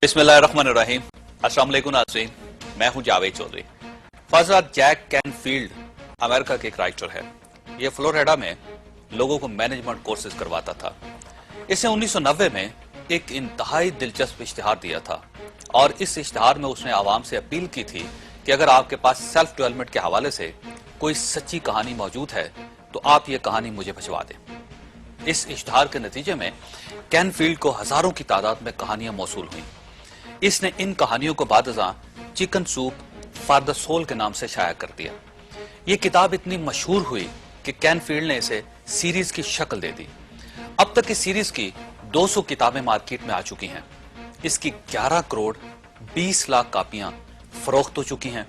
बिस्मिल्लाहिर्रहमानिर्रहीम। अस्सलाम वालेकुम नाज़रीन, मैं हूं जावेद चौधरी। फर्ज़ा जैक कैनफील्ड अमेरिका के एक राइटर है। ये फ्लोरिडा में लोगों को मैनेजमेंट कोर्सेज करवाता था। इसने 1990 में एक इंतहाई दिलचस्प इश्तिहार दिया था और इस इश्तिहार में उसने आवाम से अपील की थी कि अगर आपके पास सेल्फ डेवलपमेंट के हवाले से कोई सच्ची कहानी मौजूद है तो आप ये कहानी मुझे भिजवा दें। इस इश्तिहार के नतीजे में कैनफील्ड को हजारों की तादाद में कहानियां मौसूल हुई। इसने इन कहानियों को बादशाह chicken soup for the soul के नाम से शाया कर दिया। ये किताब इतनी मशहूर हुई कि कैनफील्ड ने इसे सीरीज की शक्ल दे दी। अब तक इस सीरीज की 200 किताबें मार्केट में आ चुकी हैं। इसकी 11 करोड़ 20 लाख कापियां फरोख्त हो चुकी हैं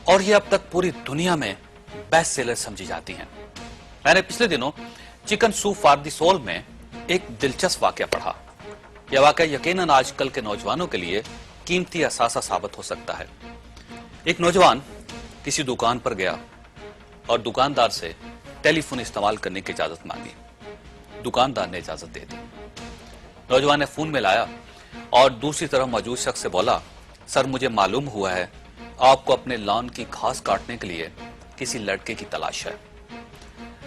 और ये अब तक पूरी दुनिया में बेस्ट सेलर समझी जाती हैं। मैंने पिछले दिनों chicken soup for the soul में एक दिलचस्प वाकया पढ़ा। यह वाकया यकीनन आजकल के नौजवानों के लिए कीमती असासा साबित हो सकता है। एक नौजवान किसी दुकान पर गया और दुकानदार से टेलीफोन इस्तेमाल करने की इजाजत मांगी। दुकानदार ने इजाजत दे दी। नौजवान ने फोन में लाया और दूसरी तरफ मौजूद शख्स से बोला, सर मुझे मालूम हुआ है आपको अपने लॉन की घास काटने के लिए किसी लड़के की तलाश है।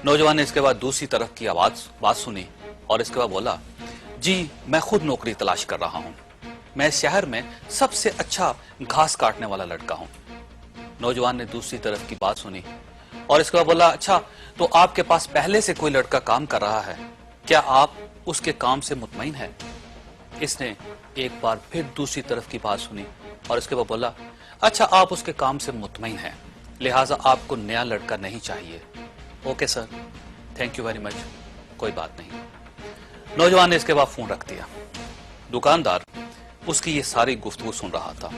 नौजवान ने इसके बाद दूसरी तरफ की बात सुनी और इसके बाद बोला, जी मैं खुद नौकरी तलाश कर रहा हूं। मैं शहर में सबसे अच्छा घास काटने वाला लड़का हूं। नौजवान ने दूसरी तरफ की बात सुनी और इसके बाद बोला, अच्छा तो आपके पास पहले से कोई लड़का काम कर रहा है, क्या आप उसके काम से मुतमईन हैं? इसने एक बार फिर दूसरी तरफ की बात सुनी और इसके बाद बोला, अच्छा आप उसके काम से मुतमईन हैं, लिहाजा आपको नया लड़का नहीं चाहिए। Okay sir, thank you very much, कोई बात नहीं। नौजवान ने इसके बाद फोन रख दिया। दुकानदार उसकी ये सारी गुफ्तगू सुन रहा था।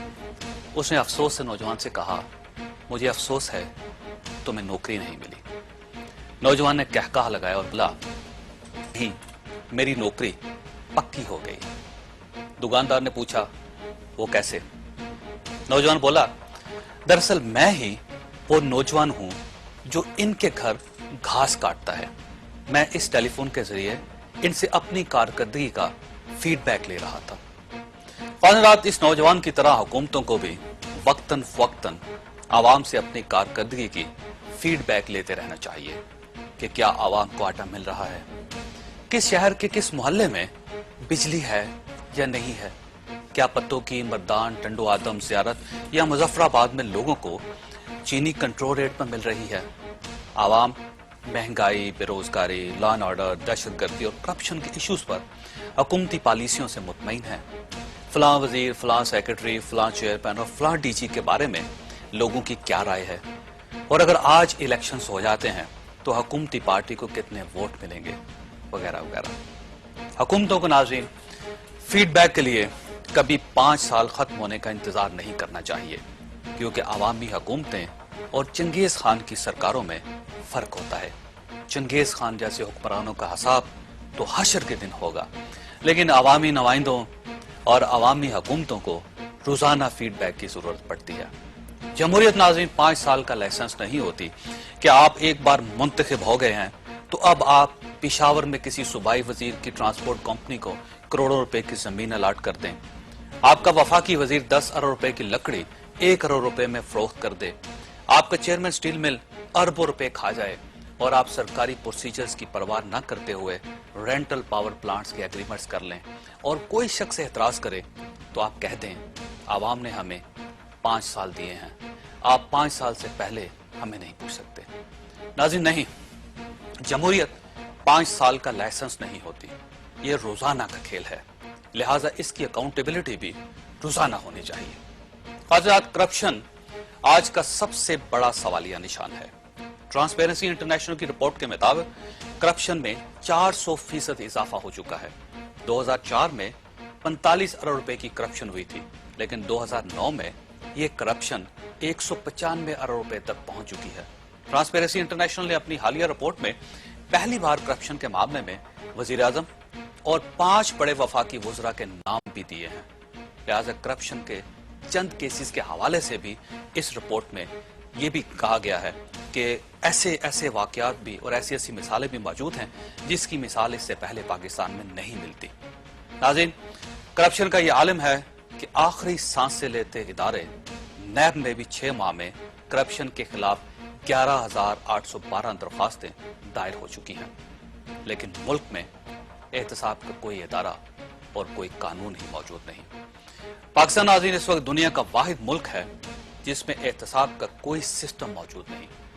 उसने अफसोस से नौजवान से कहा, मुझे अफसोस है तुम्हें नौकरी नहीं मिली। नौजवान ने कहकहा लगाया और बोला, नहीं मेरी नौकरी पक्की हो गई। दुकानदार ने पूछा, वो कैसे? नौजवान बोला, दरअसल मैं ही वो नौजवान हूं जो इनके घर घास काटता है। मैं इस टेलीफोन के जरिए इनसे अपनी कारकर्दगी का फीडबैक ले रहा था। रात इस नौजवान की तरह हुकूमतों को भी वक्तन फवक्तन आवाम से अपनी कारकर्दगी की फीडबैक लेते रहना चाहिए कि क्या आवाम को आटा मिल रहा है, किस शहर के किस मोहल्ले में बिजली है या नहीं है, क्या पत्तों की मर्दान टंडो आदम ज़ियारत या मुजफ्फराबाद में लोगों को चीनी कंट्रोल रेट पर मिल रही है। आवाम महंगाई, बेरोजगारी, लॉ एंड ऑर्डर, दहशतगर्दी और करप्शन के इश्यूज पर हुकूमती पॉलिसियों से मुतमईन है। फलां वजीर, फलां सेक्रेटरी, फलां चेयरमैन और फलां डीजी के बारे में लोगों की क्या राय है, और अगर आज इलेक्शंस हो जाते हैं तो हुकूमती पार्टी को कितने वोट मिलेंगे, वगैरह वगैरह। हुकूमतों को नाज़रीन फीडबैक के लिए कभी 5 साल खत्म होने का इंतजार नहीं करना चाहिए, क्योंकि अवामी हुकूमतें और चंगेज खान की सरकारों में फर्क होता है। चंगेज खान जैसे हुक्मरानों का हिसाब तो हशर के दिन होगा, लेकिन अवामी नुमाइंदों और अवामी हुकूमतों को रोजाना फीडबैक की जरूरत पड़ती है। जमहूरियत नाज़रीन 5 साल का लाइसेंस नहीं होती कि आप एक बार मुंतखब हो गए हैं तो अब आप पिशावर में किसी सूबाई वजीर की ट्रांसपोर्ट कंपनी को करोड़ों रुपए की जमीन अलाट कर दें, आपका वफाकी वजीर 10 अरब रुपए की लकड़ी 1 करोड़ रुपए में फरोख्त कर दे, आपका चेयरमैन स्टील मिल अरबों रुपए खा जाए और आप सरकारी प्रोसीजर्स की परवाह न करते हुए रेंटल पावर प्लांट्स के एग्रीमेंट्स कर लें और कोई शख्स एतराज करे तो आप कह दें, आवाम ने हमें 5 साल दिए हैं, आप 5 साल से पहले हमें नहीं पूछ सकते। नाज़रीन नहीं, जमहूरियत 5 साल का लाइसेंस नहीं होती, ये रोजाना का खेल है, लिहाजा इसकी अकाउंटेबिलिटी भी रोजाना होनी चाहिए। हज़रात, करप्शन आज का सबसे बड़ा सवालिया निशान है। ट्रांसपेरेंसी इंटरनेशनल की रिपोर्ट के मुताबिक करप्शन में 400% इजाफा हो चुका है। 2004 में 45 अरब रुपए की करप्शन हुई थी, लेकिन 2009 में यह करप्शन 195 अरब रुपए तक पहुंच चुकी है। ट्रांसपेरेंसी इंटरनेशनल ने अपनी हालिया रिपोर्ट में पहली बार करप्शन के मामले में वजीर आजम और 5 बड़े वफाकी वुज़रा के नाम भी दिए हैं। लिहाजा करप्शन के चंद केसेस के हवाले से भी इस रिपोर्ट में यह भी कहा गया है कि ऐसे ऐसे वाकयात भी और ऐसी ऐसी मिसालें भी मौजूद हैं जिसकी मिसाल इससे पहले पाकिस्तान में नहीं मिलती। नाज़रीन, करप्शन का ये आलम है कि आखिरी सांसें लेते इदारे नैब में भी 6 माह में करप्शन के खिलाफ 11,812 दरखास्तें दायर हो चुकी हैं, लेकिन मुल्क में एहतसाब का कोई इदारा और कोई कानून ही मौजूद नहीं। पाकिस्तान नाज़रीन इस वक्त दुनिया का वाहिद मुल्क है जिसमें एहतसाब का कोई सिस्टम मौजूद नहीं।